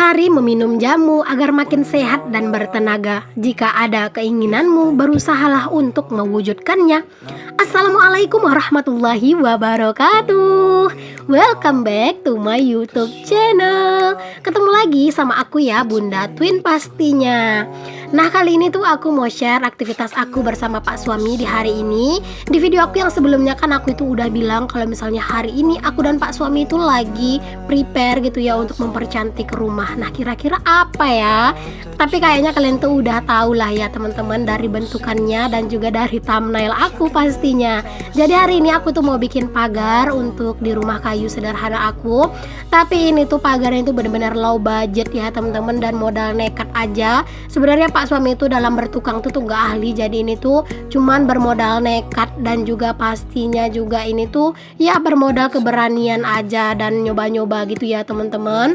Hari-hari meminum jamu agar makin sehat dan bertenaga. Jika ada keinginanmu, berusahalah untuk mewujudkannya. Assalamualaikum warahmatullahi wabarakatuh. Welcome back to my YouTube channel. Ketemu lagi sama aku ya, Bunda Twin pastinya. Nah, kali ini tuh aku mau share aktivitas aku bersama Pak Suami di hari ini. Di video aku yang sebelumnya kan aku itu udah bilang kalau misalnya hari ini aku dan Pak Suami itu lagi prepare gitu ya untuk mempercantik rumah. Nah, kira-kira apa ya? Tapi kayaknya kalian tuh udah tahu lah ya teman-teman, dari bentukannya dan juga dari thumbnail aku pastinya. Jadi hari ini aku tuh mau bikin pagar untuk di rumah kayu sederhana aku. Tapi ini tuh pagarnya itu benar-benar low budget ya teman-teman, dan modal nekat aja. Sebenarnya Pak Suami itu dalam bertukang tuh gak ahli, jadi ini tuh cuman bermodal nekat dan juga pastinya juga ini tuh ya bermodal keberanian aja dan nyoba-nyoba gitu ya teman-teman.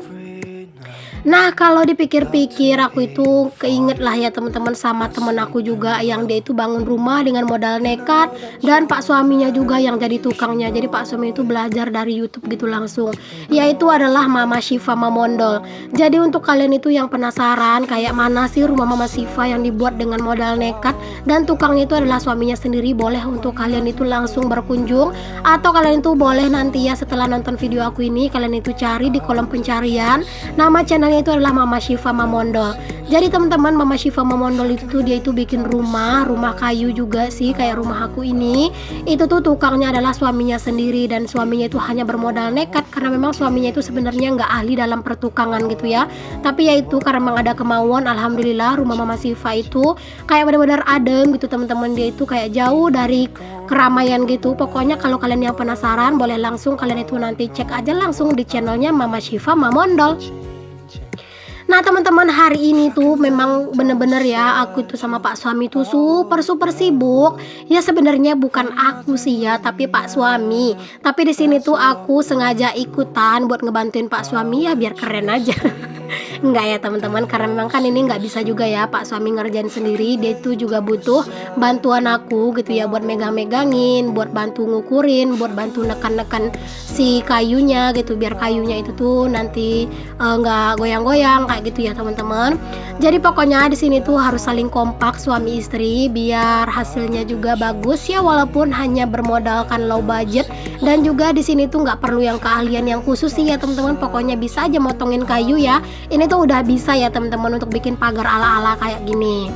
Nah, kalau dipikir-pikir aku itu keinget lah ya teman-teman sama temen aku juga yang dia itu bangun rumah dengan modal nekat, dan Pak Suaminya juga yang jadi tukangnya. Jadi Pak Suami itu belajar dari YouTube gitu langsung, yaitu adalah Mama Syifa Mamondol. Jadi untuk kalian itu yang penasaran kayak mana sih rumah Mama Syifa yang dibuat dengan modal nekat dan tukangnya itu adalah suaminya sendiri, boleh untuk kalian itu langsung berkunjung, atau kalian itu boleh nanti ya setelah nonton video aku ini kalian itu cari di kolom pencarian nama channelnya itu adalah Mama Syifa Mamondol. Jadi teman-teman, Mama Syifa Mamondol itu tuh dia itu bikin rumah kayu juga sih kayak rumah aku ini. Itu tuh tukangnya adalah suaminya sendiri, dan suaminya itu hanya bermodal nekat karena memang suaminya itu sebenarnya nggak ahli dalam pertukangan gitu ya. Tapi ya itu karena memang ada kemauan, alhamdulillah rumah Mama Syifa itu kayak benar-benar adem gitu teman-teman. Dia itu kayak jauh dari keramaian gitu. Pokoknya kalau kalian yang penasaran boleh langsung kalian itu nanti cek aja langsung di channelnya Mama Syifa Mamondol. Nah teman-teman, hari ini tuh memang bener-bener ya aku itu sama Pak Suami tuh super sibuk. Ya sebenarnya bukan aku sih ya, tapi Pak Suami. Tapi di sini tuh aku sengaja ikutan buat ngebantuin Pak Suami ya biar keren aja. Enggak ya teman-teman, karena memang kan ini nggak bisa juga ya Pak Suami ngerjain sendiri. Dia itu juga butuh bantuan aku gitu ya, buat megang-megangin, buat bantu ngukurin, buat bantu nekan-nekan si kayunya gitu, biar kayunya itu tuh nanti nggak goyang-goyang kayak gitu ya teman-teman. Jadi pokoknya di sini tuh harus saling kompak suami istri biar hasilnya juga bagus ya, walaupun hanya bermodalkan low budget. Dan juga di sini tuh nggak perlu yang keahlian yang khusus sih ya teman-teman, pokoknya bisa aja motongin kayu ya. Ini tuh udah bisa ya teman-teman untuk bikin pagar ala-ala kayak gini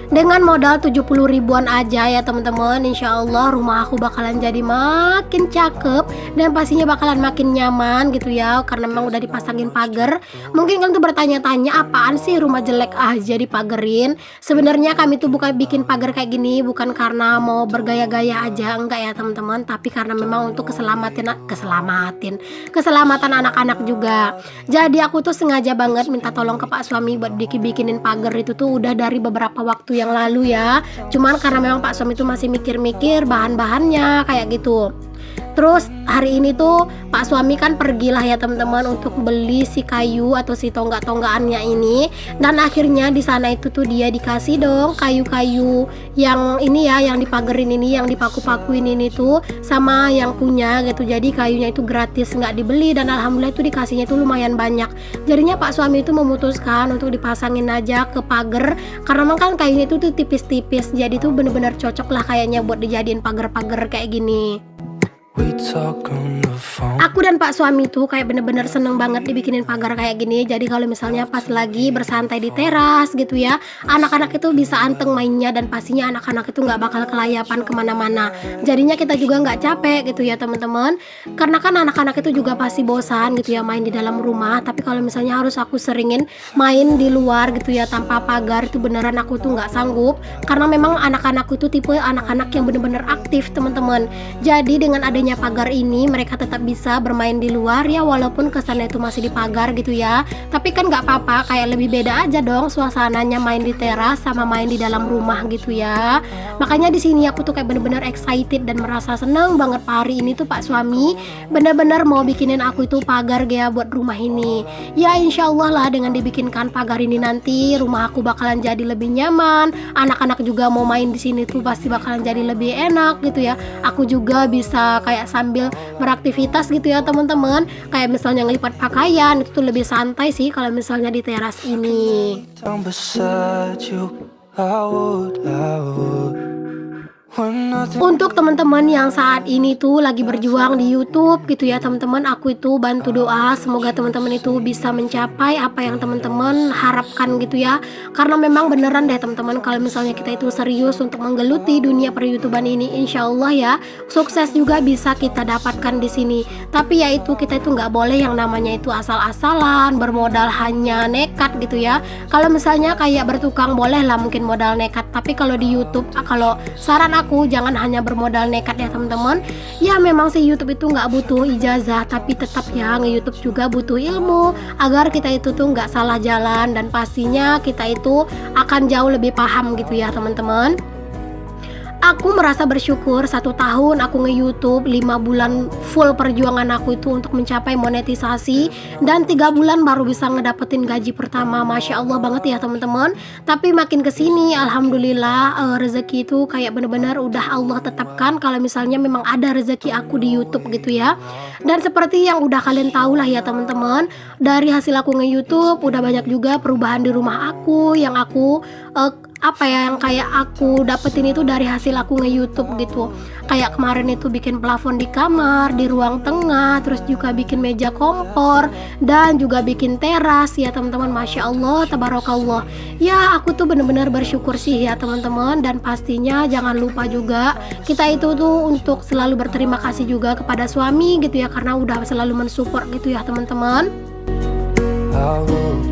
dengan modal 70 ribuan aja ya teman-teman. Insya Allah rumah aku bakalan jadi makin cakep dan pastinya bakalan makin nyaman gitu ya, karena memang udah dipasangin pagar. Mungkin kalian tuh bertanya-tanya apaan sih rumah jelek aja dipagerin. Sebenarnya kami tuh bukan bikin pagar kayak gini bukan karena mau bergaya-gaya aja, enggak ya teman-teman, tapi karena memang untuk keselamatan anak-anak juga. Jadi aku tuh sengaja banget minta tolong ke Pak Suami buat bikinin pagar itu tuh udah dari beberapa waktu yang lalu ya. Cuman karena memang Pak Suami itu masih mikir-mikir bahan-bahannya kayak gitu. Terus hari ini tuh Pak Suami kan pergilah ya teman-teman untuk beli si kayu atau si tonggak-tonggakannya ini, dan akhirnya di sana itu tuh dia dikasih dong kayu-kayu yang ini ya, yang dipagerin ini, yang dipaku-pakuin ini tuh sama yang punya gitu. Jadi kayunya itu gratis, nggak dibeli, dan alhamdulillah itu dikasihnya itu lumayan banyak. Jadinya Pak Suami itu memutuskan untuk dipasangin aja ke pagar, karena memang kan kayunya itu tuh tipis-tipis, jadi tuh bener-bener cocok lah kayaknya buat dijadiin pagar-pagar kayak gini. Aku dan Pak Suami tuh kayak bener-bener seneng banget dibikinin pagar kayak gini. Jadi kalau misalnya pas lagi bersantai di teras gitu ya, anak-anak itu bisa anteng mainnya, dan pastinya anak-anak itu nggak bakal kelayapan kemana-mana. Jadinya kita juga nggak capek gitu ya teman-teman, karena kan anak-anak itu juga pasti bosan gitu ya main di dalam rumah. Tapi kalau misalnya harus aku seringin main di luar gitu ya tanpa pagar, itu beneran aku tuh nggak sanggup, karena memang anak-anakku itu tipe anak-anak yang bener-bener aktif teman-teman. Jadi dengan adanya pagar ini mereka tetap bisa bermain di luar ya, walaupun kesannya itu masih di pagar gitu ya. Tapi kan nggak apa-apa, kayak lebih beda aja dong suasananya main di teras sama main di dalam rumah gitu ya. Makanya di sini aku tuh kayak bener-bener excited dan merasa seneng banget hari ini tuh Pak Suami bener-bener mau bikinin aku itu pagar ya buat rumah ini. Ya insya Allah lah dengan dibikinkan pagar ini nanti rumah aku bakalan jadi lebih nyaman. Anak-anak juga mau main di sini tuh pasti bakalan jadi lebih enak gitu ya. Aku juga bisa kayak kayak sambil beraktivitas gitu ya teman-teman. Kayak misalnya ngelipat pakaian itu tuh lebih santai sih kalau misalnya di teras ini. Down beside you, I would. When nothing Untuk teman-teman yang saat ini tuh lagi berjuang di YouTube gitu ya teman-teman, aku itu bantu doa semoga teman-teman itu bisa mencapai apa yang teman-teman harapkan gitu ya. Karena memang beneran deh teman-teman, kalau misalnya kita itu serius untuk menggeluti dunia per-YouTuban ini, insya Allah ya sukses juga bisa kita dapatkan di sini. Tapi ya itu kita itu nggak boleh yang namanya itu asal-asalan bermodal hanya nekat gitu ya. Kalau misalnya kayak bertukang boleh lah mungkin modal nekat, tapi kalau di YouTube kalau saran aku jangan hanya bermodal nekat ya teman-teman. Ya memang sih YouTube itu nggak butuh ijazah, tapi tetap ya nge-YouTube juga butuh ilmu agar kita itu tuh nggak salah jalan, dan pastinya kita itu akan jauh lebih paham gitu ya teman-teman. Aku merasa bersyukur 1 tahun aku nge-YouTube, 5 bulan full perjuangan aku itu untuk mencapai monetisasi, dan 3 bulan baru bisa ngedapetin gaji pertama. Masya Allah banget ya teman-teman. Tapi makin kesini alhamdulillah rezeki itu kayak bener-bener udah Allah tetapkan kalau misalnya memang ada rezeki aku di YouTube gitu ya. Dan seperti yang udah kalian tahu lah ya teman-teman, dari hasil aku nge-YouTube udah banyak juga perubahan di rumah aku yang aku yang kayak aku dapetin itu dari hasil aku nge-YouTube gitu. Kayak kemarin itu bikin plafon di kamar, di ruang tengah, terus juga bikin meja kompor, dan juga bikin teras ya teman-teman. Masya Allah, tabarakallah. Ya aku tuh bener-bener bersyukur sih ya teman-teman. Dan pastinya jangan lupa juga kita itu tuh untuk selalu berterima kasih juga kepada suami gitu ya, karena udah selalu mensupport gitu ya teman-teman. I would.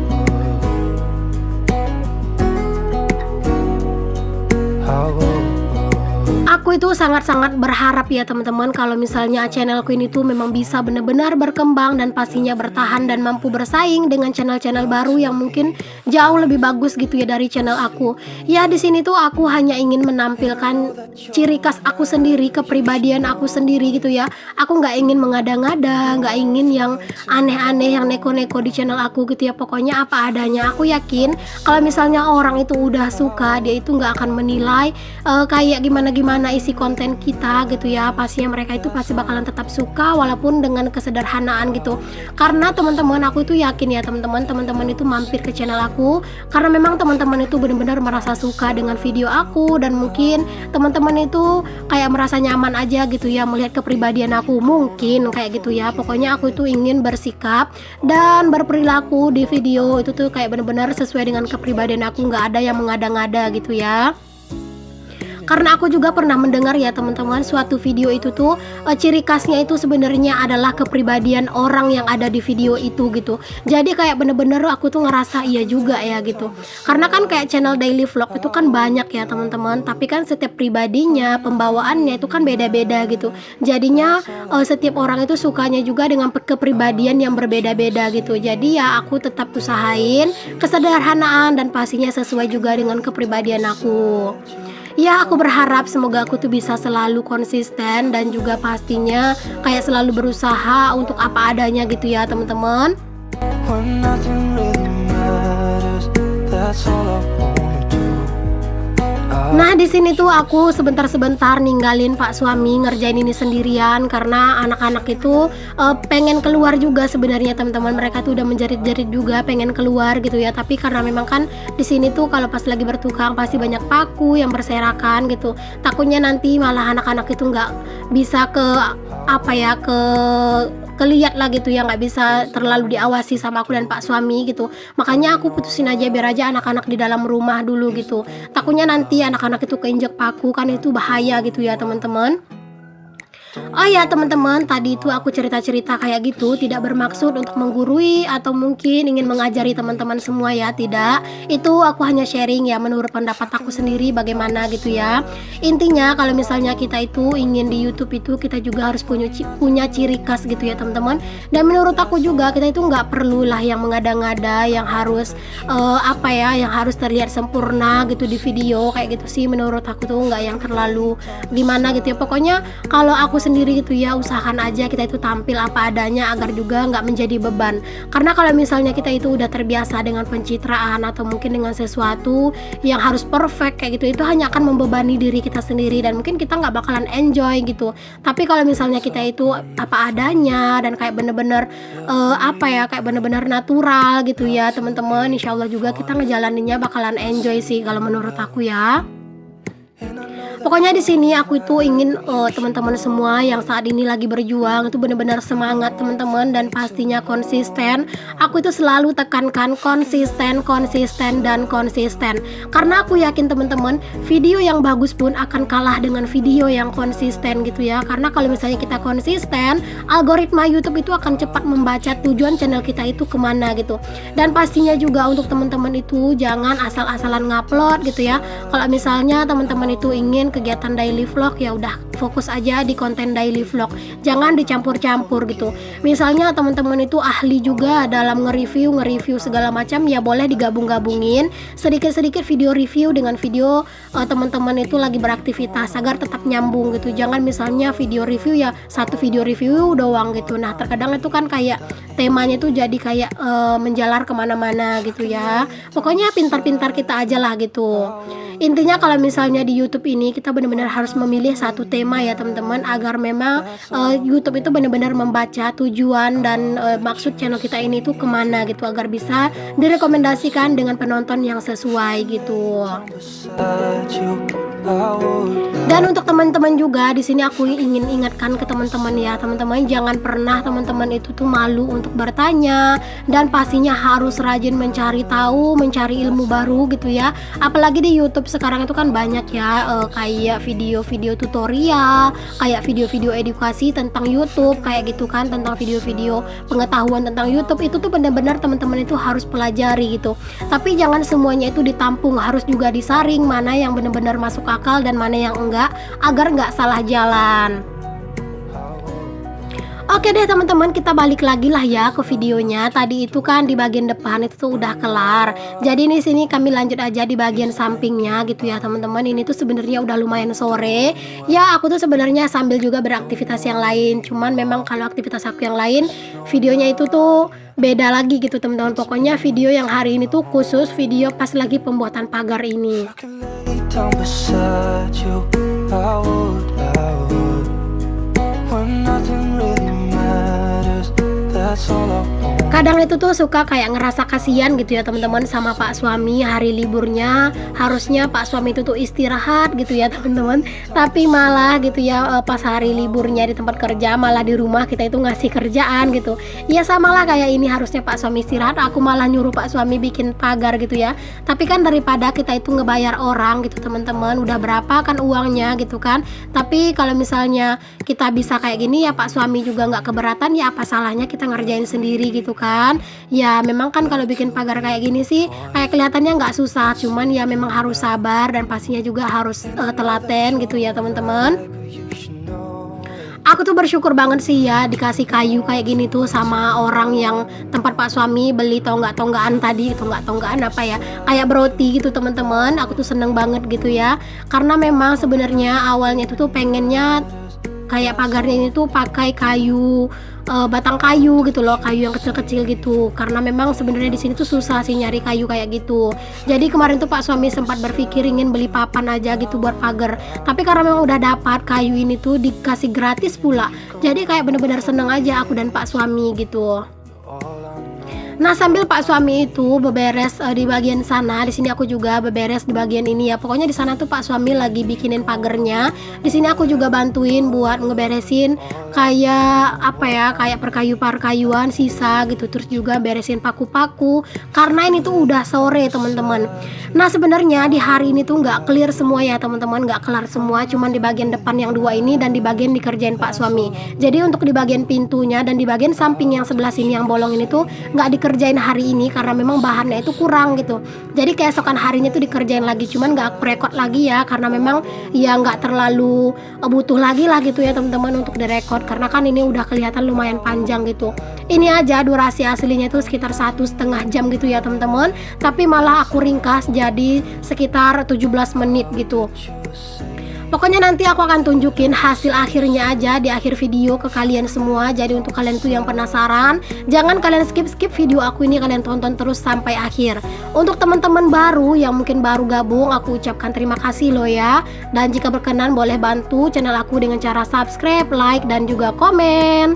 Aku itu sangat-sangat berharap ya teman-teman kalau misalnya channelku ini tuh memang bisa benar-benar berkembang dan pastinya bertahan dan mampu bersaing dengan channel-channel baru yang mungkin jauh lebih bagus gitu ya dari channel aku. Ya di sini tuh aku hanya ingin menampilkan ciri khas aku sendiri, kepribadian aku sendiri gitu ya. Aku nggak ingin mengada-ngada, nggak ingin yang aneh-aneh, yang neko-neko di channel aku gitu ya. Pokoknya apa adanya. Aku yakin kalau misalnya orang itu udah suka, dia itu nggak akan menilai kayak gimana-gimana isi konten kita gitu ya. Pastinya mereka itu pasti bakalan tetap suka walaupun dengan kesederhanaan gitu. Karena teman-teman aku itu yakin ya teman-teman itu mampir ke channel aku karena memang teman-teman itu benar-benar merasa suka dengan video aku, dan mungkin teman-teman itu kayak merasa nyaman aja gitu ya melihat kepribadian aku, mungkin kayak gitu ya. Pokoknya aku itu ingin bersikap dan berperilaku di video itu tuh kayak benar-benar sesuai dengan kepribadian aku, nggak ada yang mengada-ngada gitu ya. Karena aku juga pernah mendengar ya teman-teman, suatu video itu tuh ciri khasnya itu sebenarnya adalah kepribadian orang yang ada di video itu gitu. Jadi kayak bener-bener aku tuh ngerasa iya juga ya gitu. Karena kan kayak channel daily vlog itu kan banyak ya teman-teman, tapi kan setiap pribadinya, pembawaannya itu kan beda-beda gitu. Jadinya setiap orang itu sukanya juga dengan kepribadian yang berbeda-beda gitu. Jadi ya aku tetap usahain kesederhanaan dan pastinya sesuai juga dengan kepribadian aku. Ya aku berharap semoga aku tuh bisa selalu konsisten dan juga pastinya kayak selalu berusaha untuk apa adanya gitu ya teman-teman. When nothing really matters, that's all I wanna do. Nah di sini tuh aku sebentar-sebentar ninggalin Pak suami ngerjain ini sendirian karena anak-anak itu pengen keluar juga sebenarnya teman-teman. Mereka tuh udah menjerit-jerit juga pengen keluar gitu ya. Tapi karena memang kan di sini tuh kalau pas lagi bertukang pasti banyak paku yang berserakan gitu. Takutnya nanti malah anak-anak itu nggak bisa kelihat lah gitu ya, nggak bisa terlalu diawasi sama aku dan Pak suami gitu. Makanya aku putusin aja biar aja anak-anak di dalam rumah dulu gitu. Takutnya nanti anak-anak itu keinjek paku kan itu bahaya gitu ya teman-teman. Oh ya teman-teman, tadi itu aku cerita-cerita kayak gitu tidak bermaksud untuk menggurui atau mungkin ingin mengajari teman-teman semua ya, tidak. Itu aku hanya sharing ya menurut pendapat aku sendiri bagaimana gitu ya. Intinya kalau misalnya kita itu ingin di YouTube itu kita juga harus punya ciri khas gitu ya teman-teman. Dan menurut aku juga kita itu nggak perlulah yang mengada-ngada, yang harus yang harus terlihat sempurna gitu di video kayak gitu sih. Menurut aku tuh nggak yang terlalu gimana gitu ya. Pokoknya kalau aku sendiri gitu ya, usahakan aja kita itu tampil apa adanya agar juga nggak menjadi beban. Karena kalau misalnya kita itu udah terbiasa dengan pencitraan atau mungkin dengan sesuatu yang harus perfect kayak gitu, itu hanya akan membebani diri kita sendiri dan mungkin kita nggak bakalan enjoy gitu. Tapi kalau misalnya kita itu apa adanya dan kayak bener-bener kayak bener-bener natural gitu ya teman-teman, insya Allah juga kita ngejalaninnya bakalan enjoy sih kalau menurut aku ya. Pokoknya di sini aku itu ingin teman-teman semua yang saat ini lagi berjuang itu benar-benar semangat teman-teman, dan pastinya konsisten. Aku itu selalu tekankan konsisten, konsisten, dan konsisten. Karena aku yakin teman-teman, video yang bagus pun akan kalah dengan video yang konsisten gitu ya. Karena kalau misalnya kita konsisten, algoritma YouTube itu akan cepat membaca tujuan channel kita itu kemana gitu. Dan pastinya juga untuk teman-teman itu jangan asal-asalan ngupload gitu ya. Kalau misalnya teman-teman itu ingin kegiatan daily vlog, ya udah fokus aja di konten daily vlog, jangan dicampur-campur gitu. Misalnya teman-teman itu ahli juga dalam nge-review segala macam, ya boleh digabung-gabungin sedikit-sedikit video review dengan video teman-teman itu lagi beraktivitas agar tetap nyambung gitu. Jangan misalnya video review ya satu video review doang gitu. Nah terkadang itu kan kayak temanya itu jadi kayak menjalar kemana-mana gitu ya. Pokoknya pintar-pintar kita aja lah gitu. Intinya kalau misalnya di YouTube ini kita benar-benar harus memilih satu tema ya teman-teman, agar memang YouTube itu benar-benar membaca tujuan dan maksud channel kita ini tuh kemana gitu, agar bisa direkomendasikan dengan penonton yang sesuai gitu. beside you, I would Dan untuk teman-teman juga di sini aku ingin ingatkan ke teman-teman ya teman-teman, jangan pernah teman-teman itu tuh malu untuk bertanya, dan pastinya harus rajin mencari tahu, mencari ilmu baru gitu ya. Apalagi di YouTube sekarang itu kan banyak ya kayak video-video tutorial, kayak video-video edukasi tentang YouTube kayak gitu kan, tentang video-video pengetahuan tentang YouTube itu tuh benar-benar teman-teman itu harus pelajari gitu. Tapi jangan semuanya itu ditampung, harus juga disaring mana yang benar-benar masuk akal dan mana yang enggak, agar nggak salah jalan. Oke deh teman-teman, kita balik lagi lah ya ke videonya. Tadi itu kan di bagian depan itu tuh udah kelar. Jadi di sini kami lanjut aja di bagian sampingnya gitu ya teman-teman. Ini tuh sebenarnya udah lumayan sore. Ya aku tuh sebenarnya sambil juga beraktivitas yang lain. Cuman memang kalau aktivitas aku yang lain, videonya itu tuh beda lagi gitu teman-teman. Pokoknya video yang hari ini tuh khusus video pas lagi pembuatan pagar ini. can lay down beside you, I would. When nothing really matters, that's all I want. Kadang itu tuh suka kayak ngerasa kasihan gitu ya teman-teman sama Pak suami, hari liburnya harusnya Pak suami itu tuh istirahat gitu ya teman-teman, tapi malah gitu ya pas hari liburnya di tempat kerja, malah di rumah kita itu ngasih kerjaan gitu. Ya samalah kayak ini, harusnya Pak suami istirahat, aku malah nyuruh Pak suami bikin pagar gitu ya. Tapi kan daripada kita itu ngebayar orang gitu teman-teman, udah berapa kan uangnya gitu kan. Tapi kalau misalnya kita bisa kayak gini ya Pak suami juga nggak keberatan, ya apa salahnya kita ngerjain sendiri gitu kan. Ya memang kan kalau bikin pagar kayak gini sih kayak kelihatannya nggak susah, cuman ya memang harus sabar dan pastinya juga harus telaten gitu ya teman-teman. Aku tuh bersyukur banget sih ya dikasih kayu kayak gini tuh sama orang yang tempat Pak suami beli tonggak-tonggaan tadi, tonggak-tonggaan apa ya, kayak broti gitu teman-teman. Aku tuh seneng banget gitu ya, karena memang sebenarnya awalnya itu tuh pengennya kayak pagarnya ini tuh pakai kayu batang kayu gitu loh, kayu yang kecil-kecil gitu, karena memang sebenarnya di sini tuh susah sih nyari kayu kayak gitu. Jadi kemarin tuh Pak suami sempat berpikir ingin beli papan aja gitu buat pagar, tapi karena memang udah dapat kayu ini tuh dikasih gratis pula, jadi kayak bener-bener seneng aja aku dan Pak suami gitu. Nah sambil Pak suami itu beberes di bagian sana, di sini aku juga beberes di bagian ini ya. Pokoknya di sana tuh Pak suami lagi bikinin pagernya. Di sini aku juga bantuin buat ngeberesin kayak apa ya, kayak perkayuan sisa gitu. Terus juga beresin paku-paku karena ini tuh udah sore teman-teman. Nah sebenarnya di hari ini tuh nggak clear semua ya teman-teman, nggak kelar semua. Cuman di bagian depan yang dua ini dan di bagian dikerjain Pak suami. Jadi untuk di bagian pintunya dan di bagian samping yang sebelah sini yang bolong ini tuh nggak dikerjain hari ini karena memang bahannya itu kurang gitu. Jadi keesokan harinya tuh dikerjain lagi, cuman nggak aku rekod lagi ya karena memang ya nggak terlalu butuh lagi lah gitu ya teman-teman untuk direkod, karena kan ini udah kelihatan lumayan panjang gitu. Ini aja durasi aslinya tuh sekitar 1,5 jam gitu ya teman-teman, tapi malah aku ringkas jadi sekitar 17 menit gitu. Pokoknya nanti aku akan tunjukin hasil akhirnya aja di akhir video ke kalian semua. Jadi untuk kalian tuh yang penasaran, jangan kalian skip video aku ini, kalian tonton terus sampai akhir. Untuk teman-teman baru yang mungkin baru gabung, aku ucapkan terima kasih loh ya. Dan jika berkenan boleh bantu channel aku dengan cara subscribe, like, dan juga komen.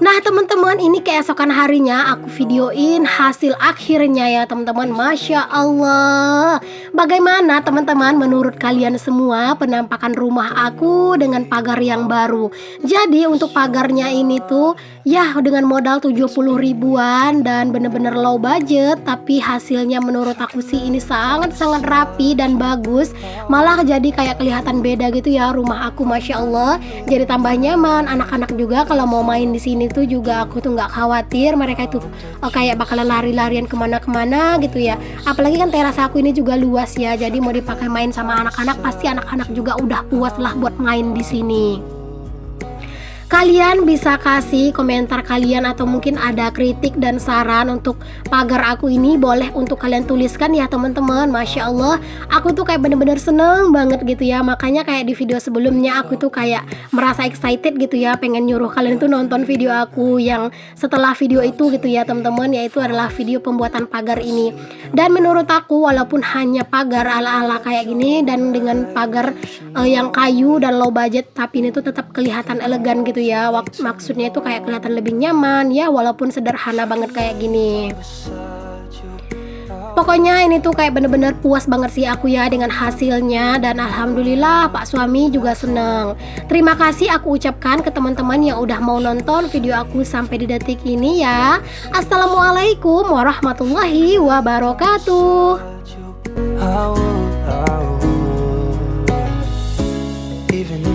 Nah teman-teman, ini keesokan harinya aku videoin hasil akhirnya ya teman-teman. Masya Allah, bagaimana teman-teman menurut kalian semua penampakan rumah aku dengan pagar yang baru? Jadi untuk pagarnya ini tuh ya dengan modal 70 ribuan dan bener-bener low budget, tapi hasilnya menurut aku sih ini sangat-sangat rapi dan bagus. Malah jadi kayak kelihatan beda gitu ya rumah aku, Masya Allah. Jadi tambah nyaman, anak-anak juga kalau mau main di sini tuh juga aku tuh nggak khawatir mereka itu kayak bakalan lari-larian kemana-kemana gitu ya. Apalagi kan teras aku ini juga luas ya, jadi mau dipakai main sama anak-anak pasti anak-anak juga udah puas lah buat main di sini. Kalian bisa kasih komentar kalian atau mungkin ada kritik dan saran untuk pagar aku ini, boleh untuk kalian tuliskan ya teman-teman. Masya Allah, aku tuh kayak bener-bener seneng banget gitu ya. Makanya kayak di video sebelumnya aku tuh kayak merasa excited gitu ya, pengen nyuruh kalian tuh nonton video aku yang setelah video itu gitu ya teman-teman, yaitu adalah video pembuatan pagar ini. Dan menurut aku walaupun hanya pagar ala-ala kayak gini dan dengan pagar yang kayu dan low budget, tapi ini tuh tetap kelihatan elegan gitu ya. Maksudnya itu kayak kelihatan lebih nyaman ya, walaupun sederhana banget kayak gini. Pokoknya ini tuh kayak bener-bener puas banget sih aku ya dengan hasilnya. Dan alhamdulillah Pak suami juga seneng. Terima kasih aku ucapkan ke teman-teman yang udah mau nonton video aku sampai di detik ini ya. Assalamualaikum warahmatullahi wabarakatuh. I would, even